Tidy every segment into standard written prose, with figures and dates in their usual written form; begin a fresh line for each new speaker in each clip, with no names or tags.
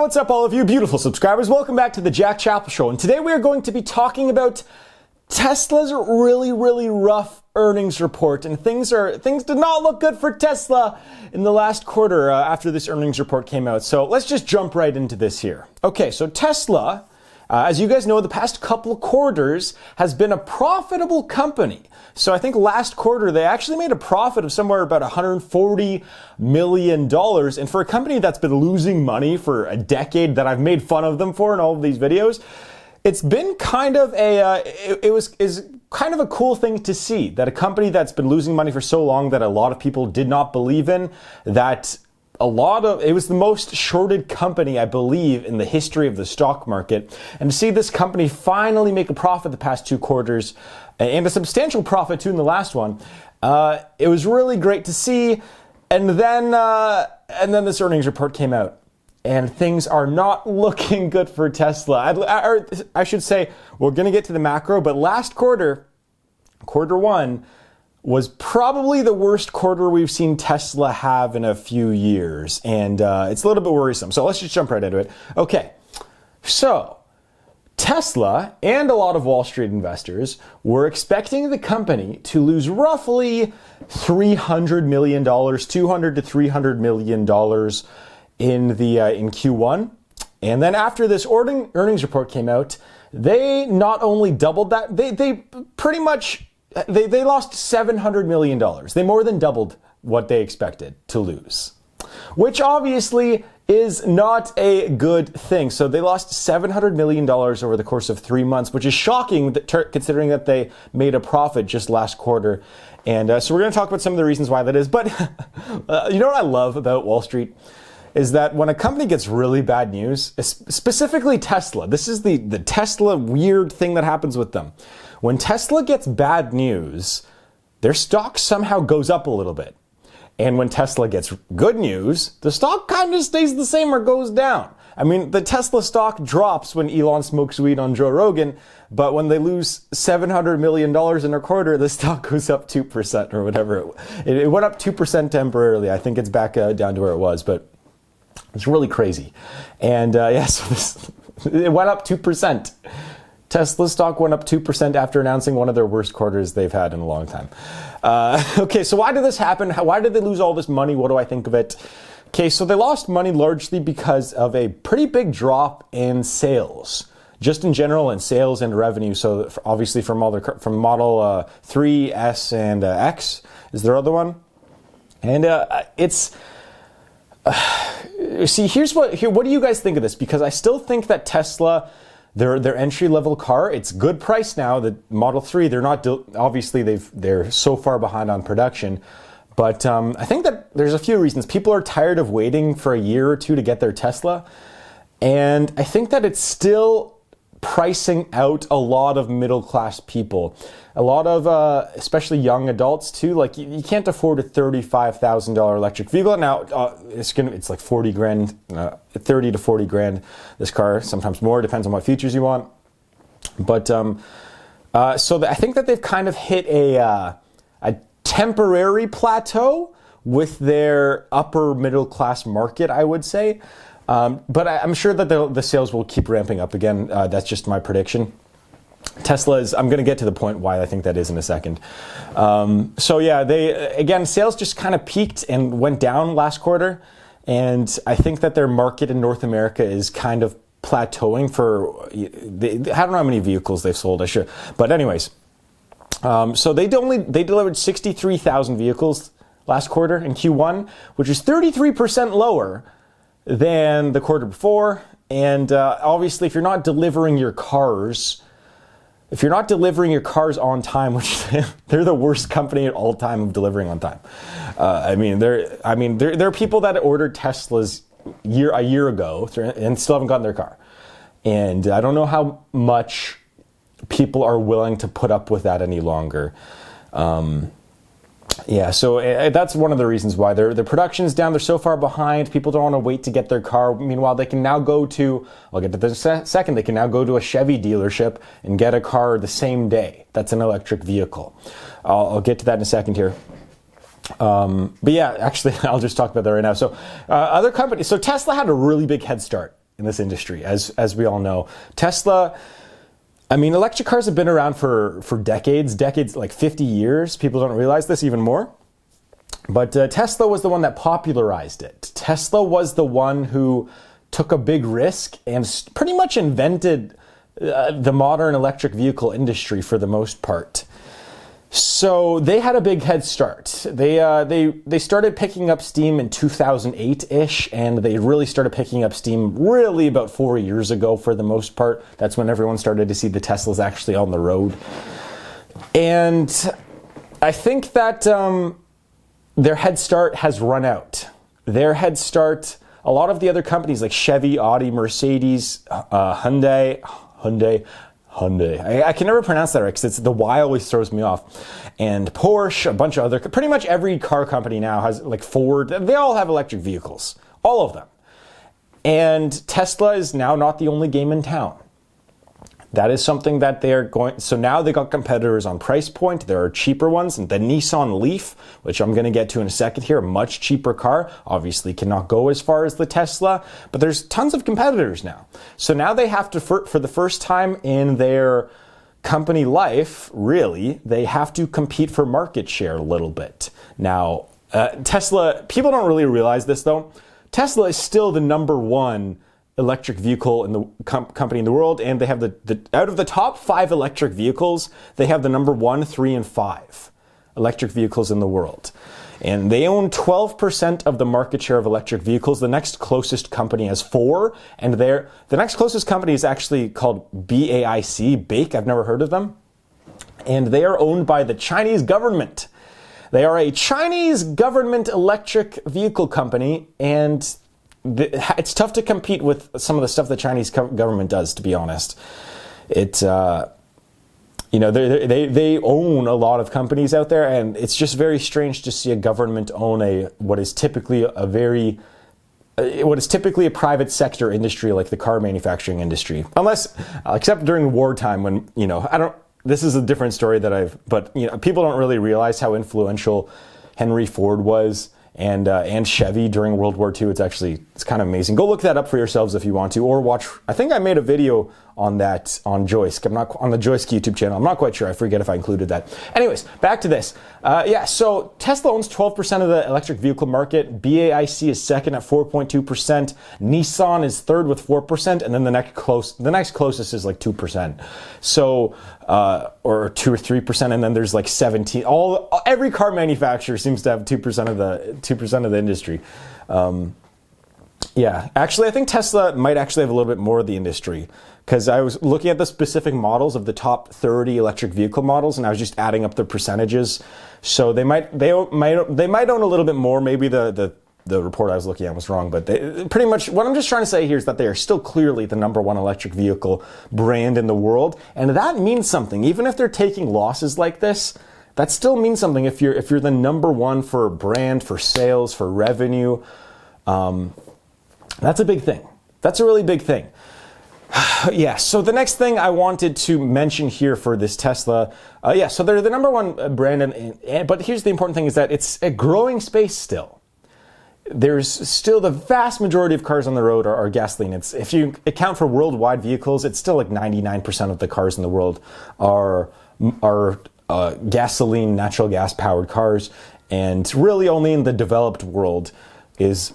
what's up, all of you beautiful subscribers? Welcome back to the Chapple Show, and today we are going to be talking about Tesla's really rough earnings report, and things did not look good for Tesla in the last quarter after this earnings report came out. So let's just jump right into this here. Okay, so Tesla, as you guys know, the past couple of quarters has been a profitable company. So I think last quarter they actually made a profit of somewhere about $140 million. And for a company that's been losing money for a decade, that I've made fun of them for in all of these videos, it's been kind of is kind of a cool thing to see, that a company that's been losing money for so long that a lot of people did not believe in, that it was the most shorted company, I believe, in the history of the stock market. And to see this company finally make a profit the past two quarters, and a substantial profit too in the last one, it was really great to see. And then this earnings report came out, and things are not looking good for Tesla. I should say, we're going to get to the macro, but last quarter one, was probably the worst quarter we've seen Tesla have in a few years. And it's a little bit worrisome. So let's just jump right into it. Okay, so Tesla and a lot of Wall Street investors were expecting the company to lose roughly $300 million, $200 to $300 million in Q1. And then after this earnings report came out, they not only doubled that, they pretty much They lost $700 million. They more than doubled what they expected to lose, which obviously is not a good thing. So they lost $700 million over the course of 3 months, which is shocking considering that they made a profit just last quarter. And so we're going to talk about some of the reasons why that is. But you know what I love about Wall Street? Is that when a company gets really bad news, specifically Tesla, this is the Tesla weird thing that happens with them. When Tesla gets bad news, their stock somehow goes up a little bit. And when Tesla gets good news, the stock kind of stays the same or goes down. I mean, the Tesla stock drops when Elon smokes weed on Joe Rogan, but when they lose $700 million in a quarter, the stock goes up 2% or whatever. It went up 2% temporarily. I think it's back down to where it was, but it's really crazy. And so it went up 2%. Tesla stock went up 2% after announcing one of their worst quarters they've had in a long time. Okay, so why did this happen? Why did they lose all this money? What do I think of it? Okay, so they lost money largely because of a pretty big drop in sales, just in general, in sales and revenue. So obviously from Model 3, S, and X is their other one. And see, what do you guys think of this? Because I still think that Tesla, their entry-level car, it's good price now. The Model 3, they're not, obviously they're so far behind on production. But I think that there's a few reasons. People are tired of waiting for a year or two to get their Tesla. And I think that it's still pricing out a lot of middle-class people. A lot of, especially young adults too, like you can't afford a $35,000 electric vehicle. Now, it's like 40 grand, 30 to 40 grand, this car, sometimes more, depends on what features you want. But, I think that they've kind of hit a temporary plateau with their upper middle-class market, I would say. But I'm sure that the sales will keep ramping up again. That's just my prediction. I'm going to get to the point why I think that is in a second. So yeah, sales just kind of peaked and went down last quarter. And I think that their market in North America is kind of plateauing I don't know how many vehicles they've sold, I should. But anyways, so they delivered 63,000 vehicles last quarter in Q1, which is 33% lower than the quarter before. And obviously, if you're not delivering your cars on time, which they're the worst company at all time of delivering on time. There are people that ordered Teslas a year ago and still haven't gotten their car. And I don't know how much people are willing to put up with that any longer. So that's one of the reasons why their production's down. They're so far behind. People don't want to wait to get their car. Meanwhile, they can now go to, I'll get to this second, they can now go to a Chevy dealership and get a car the same day. That's an electric vehicle. I'll get to that in a second here. But yeah, actually, I'll just talk about that right now. So other companies, so Tesla had a really big head start in this industry, as we all know. Tesla, I mean, electric cars have been around for decades, like 50 years. People don't realize this even more. But Tesla was the one that popularized it. Tesla was the one who took a big risk and pretty much invented the modern electric vehicle industry for the most part. So they had a big head start. They started picking up steam in 2008-ish, and they really started picking up steam really about 4 years ago for the most part. That's when everyone started to see the Teslas actually on the road. And I think that their head start has run out. Their head start, a lot of the other companies like Chevy, Audi, Mercedes, Hyundai. I can never pronounce that right because it's the Y always throws me off. And Porsche, a bunch of other, pretty much every car company now has, like Ford, they all have electric vehicles, all of them. And Tesla is now not the only game in town. That is something that they're going, so now they got competitors on price point. There are cheaper ones, and the Nissan Leaf, which I'm going to get to in a second here, a much cheaper car, obviously cannot go as far as the Tesla, but there's tons of competitors now. So now they have to, for the first time in their company life, really, they have to compete for market share a little bit. Now, Tesla, people don't really realize this though. Tesla is still the number one electric vehicle in the company in the world, and they have the out of the top 5 electric vehicles, they have the number 1, 3, and 5 electric vehicles in the world. And they own 12% of the market share of electric vehicles. The next closest company has 4, and the next closest company is actually called BAIC, Bake. I've never heard of them. And they are owned by the Chinese government. They are a Chinese government electric vehicle company, and it's tough to compete with some of the stuff the Chinese government does, to be honest. It's, you know, they own a lot of companies out there, and it's just very strange to see a government own what is typically a private sector industry like the car manufacturing industry. Except during wartime when, you know, this is a different story but, you know, people don't really realize how influential Henry Ford was. And Chevy during World War II. It's kind of amazing. Go look that up for yourselves if you want to, or watch. I think I made a video on that on Joisk. I'm not on the Joisk YouTube channel. I'm not quite sure. I forget if I included that. Anyways, back to this. So Tesla owns 12% of the electric vehicle market. BAIC is second at 4.2%. Nissan is third with 4%, and then the next closest is like 2%. So or 2 or 3%, and then there's like 17. Every car manufacturer seems to have 2% of the industry. Yeah, actually, I think Tesla might actually have a little bit more of the industry, because I was looking at the specific models of the top 30 electric vehicle models, and I was just adding up the percentages. So they might own a little bit more. Maybe the report I was looking at was wrong, but pretty much what I'm just trying to say here is that they are still clearly the number 1 electric vehicle brand in the world, and that means something. Even if they're taking losses like this, that still means something. If you're the number 1 for brand, for sales, for revenue. That's a big thing. That's a really big thing. Yeah, so the next thing I wanted to mention here for this Tesla, so they're the number 1 brand, but here's the important thing is that it's a growing space still. There's still the vast majority of cars on the road are gasoline. If you account for worldwide vehicles, it's still like 99% of the cars in the world are gasoline, natural gas powered cars, and really only in the developed world is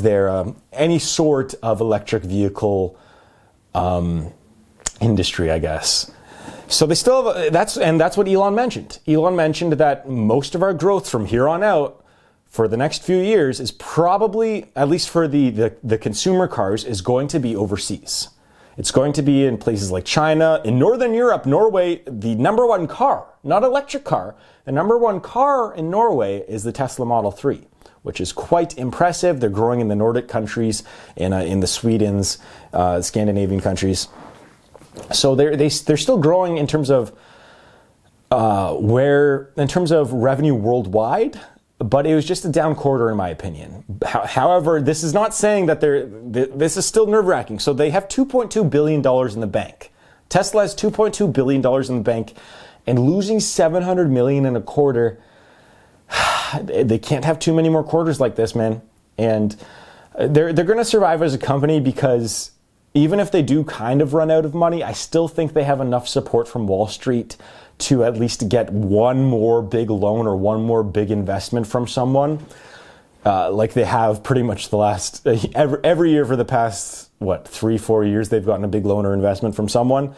there any sort of electric vehicle industry, I guess. So they still have, that's what Elon mentioned. Elon mentioned that most of our growth from here on out for the next few years is probably, at least for the consumer cars, is going to be overseas. It's going to be in places like China, in Northern Europe, Norway. The number 1 car, not electric car, the number 1 car in Norway is the Tesla Model 3. Which is quite impressive. They're growing in the Nordic countries, in the Swedens, Scandinavian countries. So they're still growing in terms of revenue worldwide, but it was just a down quarter in my opinion. However, this is not saying that this is still nerve-wracking. So they have $2.2 billion in the bank. Tesla has $2.2 billion in the bank, and losing $700 million in a quarter. They can't have too many more quarters like this, man. And they're going to survive as a company because even if they do kind of run out of money, I still think they have enough support from Wall Street to at least get one more big loan or one more big investment from someone, like they have pretty much the last, every year for the past, 3-4 years, they've gotten a big loan or investment from someone.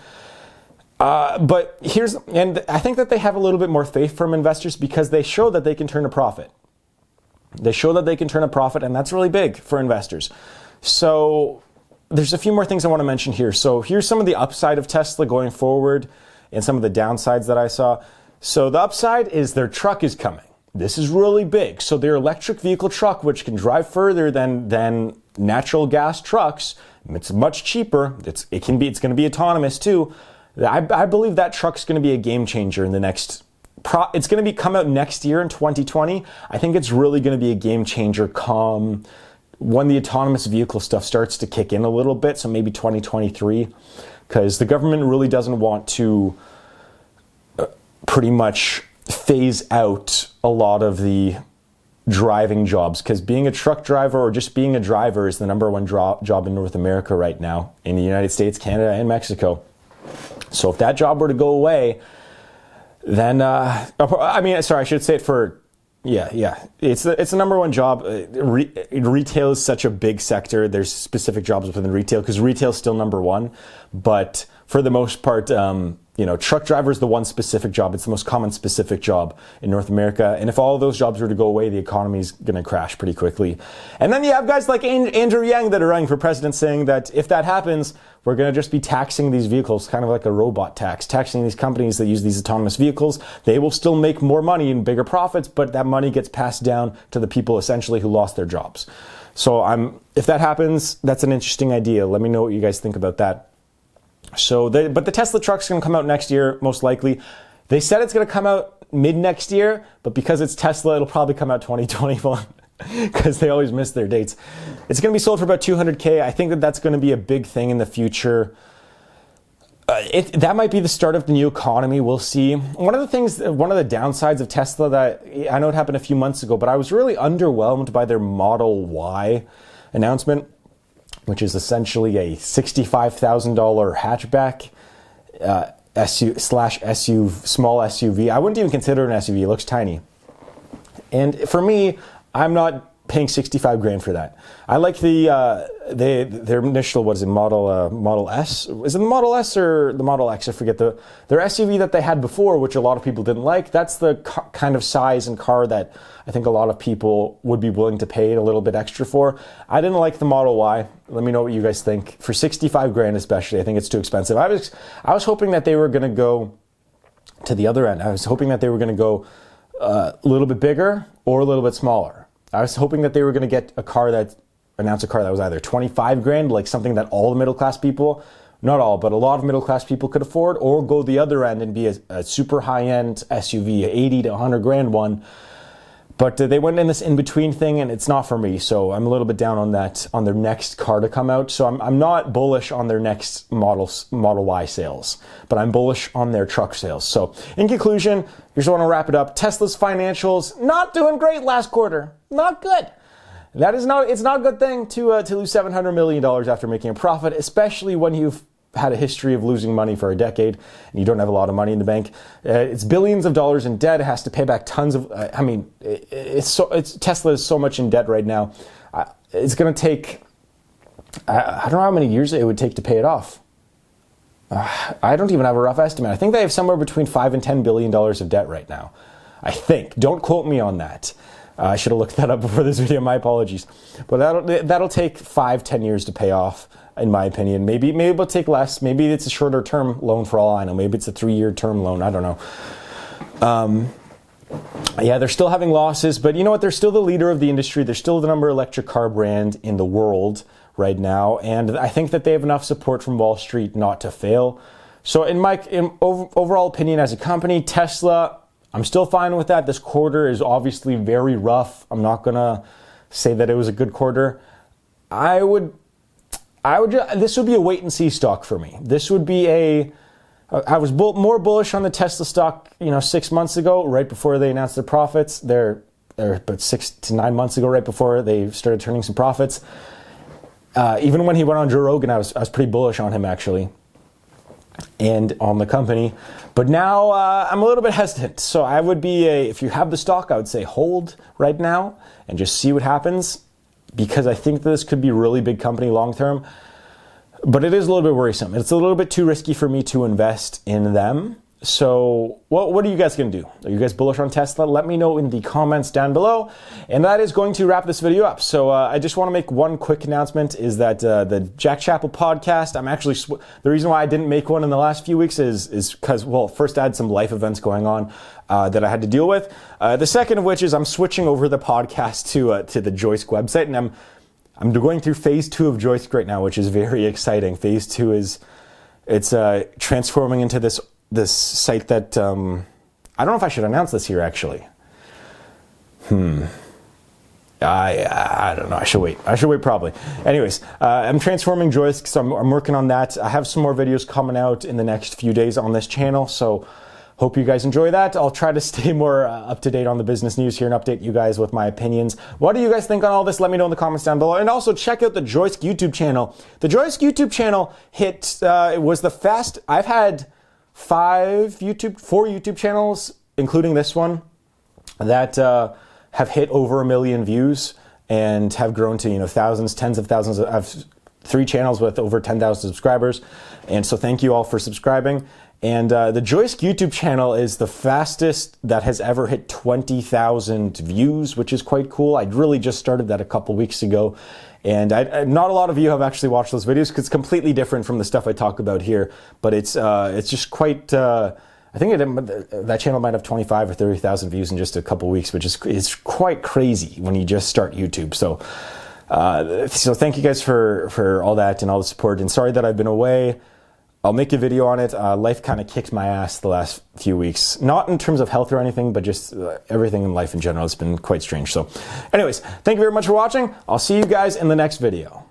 And I think that they have a little bit more faith from investors because they show that they can turn a profit. They show that they can turn a profit, and that's really big for investors. So there's a few more things I want to mention here. So here's some of the upside of Tesla going forward and some of the downsides that I saw. So the upside is their truck is coming. This is really big. So their electric vehicle truck, which can drive further than natural gas trucks, it's much cheaper. It's going to be autonomous too. I believe that truck's going to be a game changer in the next. It's going to come out next year in 2020. I think it's really going to be a game changer when the autonomous vehicle stuff starts to kick in a little bit. So maybe 2023, because the government really doesn't want to pretty much phase out a lot of the driving jobs, because being a truck driver or just being a driver is the number one job in North America right now, in the United States, Canada, and Mexico. So if that job were to go away, then, I should say it for, it's the number one job. Retail is such a big sector. There's specific jobs within retail because retail is still number one. But for the most part, truck driver is the one specific job. It's the most common specific job in North America. And if all of those jobs were to go away, the economy is going to crash pretty quickly. And then you have guys like Andrew Yang that are running for president saying that if that happens, we're going to just be taxing these vehicles, kind of like a robot tax, taxing these companies that use these autonomous vehicles. They will still make more money and bigger profits, but that money gets passed down to the people essentially who lost their jobs. So if that happens, that's an interesting idea. Let me know what you guys think about that. But the Tesla truck's going to come out next year, most likely. They said it's going to come out mid next year, but because it's Tesla, it'll probably come out 2021 because they always miss their dates. It's going to be sold for about $200K. I think that that's going to be a big thing in the future. That might be the start of the new economy. We'll see. One of the downsides of Tesla that I know it happened a few months ago, but I was really underwhelmed by their Model Y announcement, which is essentially a $65,000 hatchback small SUV. I wouldn't even consider it an SUV. It looks tiny. And for me, I'm not paying $65,000 for that. I like their initial, Model S? Is it the Model S or the Model X? I forget. Their SUV that they had before, which a lot of people didn't like, that's the kind of size and car that I think a lot of people would be willing to pay a little bit extra for. I didn't like the Model Y. Let me know what you guys think. For $65,000 especially, I think it's too expensive. I was hoping that they were going to go to the other end. I was hoping that they were going to go a little bit bigger or a little bit smaller. I was hoping that they were going to get announce a car that was either $25,000, like something that all the middle class people, not all, but a lot of middle class people could afford, or go the other end and be a super high end SUV, a $80,000 to $100,000 one. But they went in this in-between thing, and it's not for me. So I'm a little bit down on that, on their next car to come out. So I'm not bullish on their next Model Y sales, but I'm bullish on their truck sales. So in conclusion, here's what I want to wrap it up. Tesla's financials, not doing great last quarter. Not good. It's not a good thing to lose $700 million after making a profit, especially when you've had a history of losing money for a decade and you don't have a lot of money in the bank. It's billions of dollars in debt. It has to pay back tons of, Tesla is so much in debt right now. It's going to take, I don't know how many years it would take to pay it off. I don't even have a rough estimate. I think they have somewhere between $5 and $10 billion of debt right now. I think. Don't quote me on that. I should have looked that up before this video. My apologies. But that'll take 5-10 years to pay off, in my opinion. Maybe it'll take less. Maybe it's a shorter term loan for all I know. Maybe it's a 3-year term loan. I don't know. They're still having losses, but you know what? They're still the leader of the industry. They're still the number electric car brand in the world right now, and I think that they have enough support from Wall Street not to fail. So in overall opinion as a company, Tesla, I'm still fine with that. This quarter is obviously very rough. I'm not gonna say that it was a good quarter. This would be a wait and see stock for me. This would be I was more bullish on the Tesla stock, 6 months ago, right before they announced their profits. But 6 to 9 months ago, right before they started turning some profits. Even when he went on Joe Rogan, I was pretty bullish on him actually, and on the company. But now I'm a little bit hesitant. So I would be if you have the stock, I would say hold right now and just see what happens, because I think this could be a really big company long term. But it is a little bit worrisome. It's a little bit too risky for me to invest in them. So what are you guys going to do? Are you guys bullish on Tesla? Let me know in the comments down below. And that is going to wrap this video up. So I just want to make one quick announcement, is that the Jack Chapple podcast, I'm actually, the reason why I didn't make one in the last few weeks is because, well, first I had some life events going on that I had to deal with. The second of which is I'm switching over the podcast to the Joisk website, and I'm going through phase 2 of Joisk right now, which is very exciting. Phase 2 is, it's transforming into this site that, I don't know if I should announce this here actually. I don't know. I should wait probably. Anyways, I'm transforming Joisk, so I'm working on that. I have some more videos coming out in the next few days on this channel, so hope you guys enjoy that. I'll try to stay more up to date on the business news here and update you guys with my opinions. What do you guys think on all this? Let me know in the comments down below. And also check out the Joisk YouTube channel. The Joisk YouTube channel hit, it was the I've had 4 YouTube channels, including this one, that have hit over 1 million views and have grown to, thousands, tens of thousands. I have 3 channels with over 10,000 subscribers. And so thank you all for subscribing. And the Joisk YouTube channel is the fastest that has ever hit 20,000 views, which is quite cool. I really just started that a couple weeks ago. And not a lot of you have actually watched those videos because it's completely different from the stuff I talk about here. But it's just quite, I think that channel might have 25 or 30,000 views in just a couple weeks, which is it's quite crazy when you just start YouTube. So thank you guys for all that and all the support. And sorry that I've been away. I'll make a video on it. Life kind of kicked my ass the last few weeks. Not in terms of health or anything, but just everything in life in general has been quite strange. So anyways, thank you very much for watching. I'll see you guys in the next video.